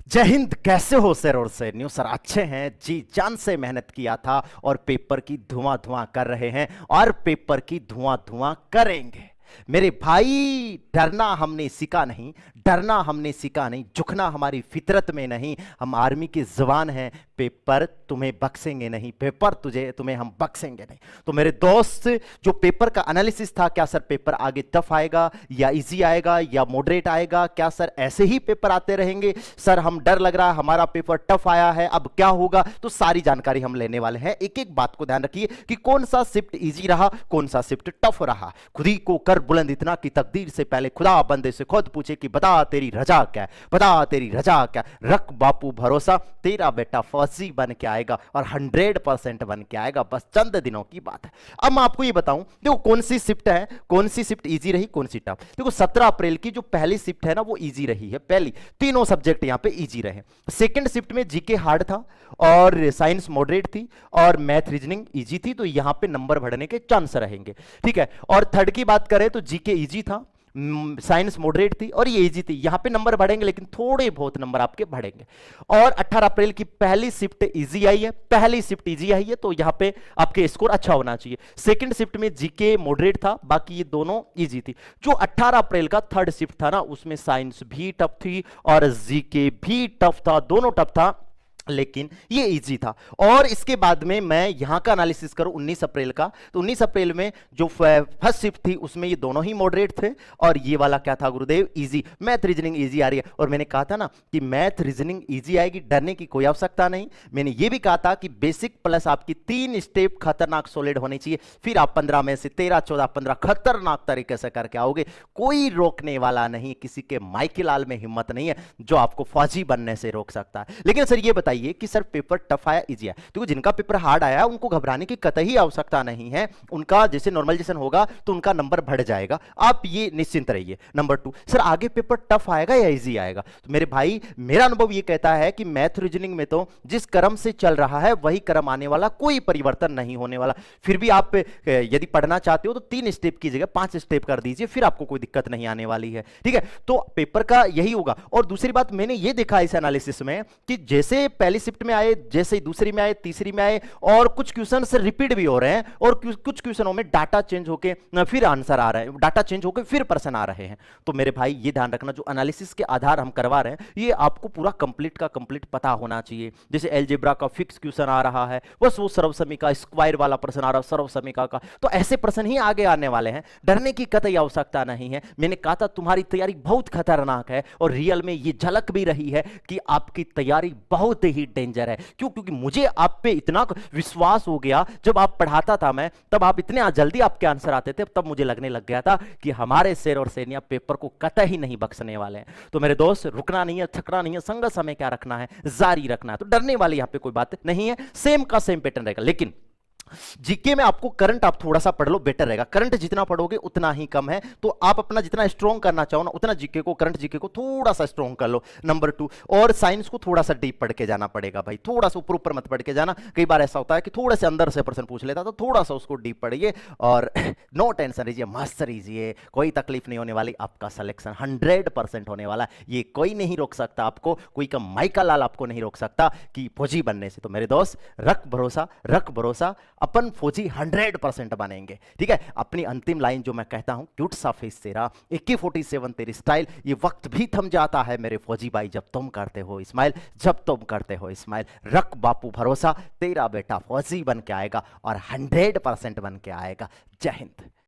जय हिंद। कैसे हो सर? और सर न्यू सर अच्छे हैं जी। जान से मेहनत किया था और पेपर की धुआं धुआं कर रहे हैं और पेपर की धुआं धुआं करेंगे। मेरे भाई, डरना हमने सीखा नहीं, डरना हमने सीखा नहीं, झुकना हमारी फितरत में नहीं। हम आर्मी के जवान हैं। पेपर तुम्हें बख्शेंगे नहीं, पेपर तुम्हें हम बख्शेंगे नहीं। तो मेरे दोस्त, जो पेपर का एनालिसिस था, क्या सर पेपर आगे टफ आएगा या इजी आएगा या मॉडरेट आएगा, क्या सर ऐसे ही पेपर आते रहेंगे? सर हम डर लग रहा है, हमारा पेपर टफ आया है, अब क्या होगा? तो सारी जानकारी हम लेने वाले हैं। एक एक बात को ध्यान रखिए कि कौन सा शिफ्ट इजी रहा, कौन सा शिफ्ट टफ रहा। खुद ही को कर बुलंद इतना कि तकदीर से पहले खुदा बंदे से खुद पूछे कि बता तेरी रजा क्या है, बता तेरी रजा क्या है। रख बापू भरोसा, तेरा बेटा फौजी बन के आएगा और 100% बन के आएगा। बस चंद दिनों की बात है। अब मैं आपको ये बताऊं, देखो कौन सी शिफ्ट है, कौन सी शिफ्ट इजी रही, कौन सी टफ। देखो 17 अप्रैल की जो पहली शिफ्ट है ना, वो इजी रही है। पहली तीनों सब्जेक्ट यहां पे इजी रहे। सेकंड शिफ्ट में जीके हार्ड था और साइंस मॉडरेट थी और मैथ रीजनिंग इजी थी, तो यहां पे नंबर बढ़ने के चांस रहेंगे। ठीक है। और थर्ड की बात करें तो जीके इजी था, साइंस मॉडरेट थी और ये इजी थी। यहां पे नंबर बढ़ेंगे लेकिन थोड़े बहुत नंबर आपके बढ़ेंगे। और 18 अप्रैल की पहली शिफ्ट इजी आई है, पहली शिफ्ट इजी आई है, तो यहां पे आपके स्कोर अच्छा होना चाहिए। सेकंड शिफ्ट में जीके मॉडरेट था, बाकी ये दोनों इजी थी। जो 18 अप्रैल का थर्ड शिफ्ट था ना, उसमें साइंस भी टफ थी और जीके भी टफ था, दोनों टफ था, लेकिन ये इजी था। और इसके बाद में मैं यहां का एनालिसिस करूं 19 अप्रैल का, तो 19 अप्रैल में जो फर्स्ट शिफ्ट थी उसमें ये दोनों ही मॉडरेट थे और ये वाला क्या था गुरुदेव, इजी। मैथ रीजनिंग इजी आ रही है और मैंने कहा था ना कि मैथ रीजनिंग इजी आएगी, डरने की कोई आवश्यकता नहीं। मैंने ये भी कहा था कि बेसिक प्लस आपकी 3 स्टेप खतरनाक सॉलिड होनी चाहिए, फिर आप 15 में से 13 14 15 खतरनाक तरीके से करके आओगे। कोई रोकने वाला नहीं, किसी के माइके लाल में हिम्मत नहीं है जो आपको फौजी बनने से रोक सकता है। लेकिन सर ये बताइए कि सर पेपर टफ आया इजी आया, तो जिनका पेपर हार्ड आया उनको घबराने की कतई आवश्यकता नहीं है। उनका जैसे नॉर्मलाइजेशन होगा तो उनका नंबर बढ़ जाएगा, आप ये निश्चिंत रहिए। नंबर 2, सर आगे पेपर टफ आएगा या इजी आएगा? तो मेरे भाई, मेरा अनुभव ये कहता है कि मैथ रीजनिंग में तो जिस क्रम से चल रहा है वही क्रम आने वाला, कोई परिवर्तन नहीं होने वाला। फिर भी आप यदि पढ़ना चाहते हो तो 3 स्टेप की जगह 5 स्टेप कर दीजिए, फिर आपको कोई दिक्कत नहीं आने वाली है। ठीक है, तो पेपर का यही होगा। और दूसरी बात मैंने ये देखा इस एनालिसिस में कि जैसे पहली शिफ्ट में आए, जैसे ही दूसरी में आए, तीसरी में आए, और कुछ क्वेश्चन से रिपीट भी हो रहे हैं और कुछ क्वेश्चनों में डाटा चेंज होके फिर आंसर आ रहे हैं, डाटा चेंज होके फिर प्रश्न आ रहे हैं। तो मेरे भाई ये ध्यान रखना, जो एनालिसिस के आधार हम करवा रहे हैं ये आपको पूरा कंप्लीट का कंप्लीट पता होना चाहिए। जैसे अलजेब्रा का फिक्स क्वेश्चन आ रहा है, बस वो सर्वसमीका स्क्वायर वाला प्रश्न आ रहा है सर्वसमीका का, तो ऐसे प्रश्न ही आगे आने वाले हैं। डरने की कतई आवश्यकता नहीं है। मैंने कहा था तुम्हारी तैयारी बहुत खतरनाक है और रियल में ये झलक भी रही है कि आपकी तैयारी बहुत ही डेंजर है। क्यों? क्योंकि मुझे आप पे इतना विश्वास हो गया, जब आप पढ़ाता था मैं, तब आप इतने जल्दी आपके आंसर आते थे, तब मुझे लगने लग गया था कि हमारे शेर और सेनिया पेपर को कतई नहीं बख्शने वाले हैं। तो मेरे दोस्त, रुकना नहीं है, थकना नहीं है, संघर्ष हमें क्या रखना है, जारी रखना है। तो डरने वाली यहां पे कोई बात नहीं है, सेम का सेम पैटर्न रहेगा। लेकिन जीके में आपको करंट आप थोड़ा सा पढ़ लो, बेटर रहेगा। करंट जितना पढ़ोगे उतना ही कम है, तो आप अपना जितना स्ट्रॉन्ग करना चाहो ना, उतना जीके को, करंट जीके को थोड़ा सा स्ट्रॉन्ग कर लो। नंबर 2, और साइंस को थोड़ा सा डीप पढ़ के जाना पड़ेगा भाई, थोड़ा सा ऊपर ऊपर मत पढ़ के जाना। कई बार ऐसा होता है कि थोड़े से अंदर से प्रश्न पूछ लेता, तो थोड़ा सा उसको डीप पढ़िए और नो टेंशन लीजिए, मस्त लीजिए, कोई तकलीफ नहीं होने वाली। आपका सिलेक्शन 100% होने वाला, ये कोई नहीं रोक सकता आपको, कोई का माइका लाल आपको नहीं रोक सकता कि फौजी बनने से। तो मेरे दोस्त, रख भरोसा, रख भरोसा, अपन फौजी 100% बनेंगे। ठीक है। अपनी अंतिम लाइन जो मैं कहता हूं, क्यूट सा फेस तेरा, AK-47 तेरी स्टाइल, ये वक्त भी थम जाता है मेरे फौजी भाई जब तुम करते हो स्माइल, जब तुम करते हो स्माइल। रख बापू भरोसा, तेरा बेटा फौजी बन के आएगा और 100% बन के आएगा। जय हिंद।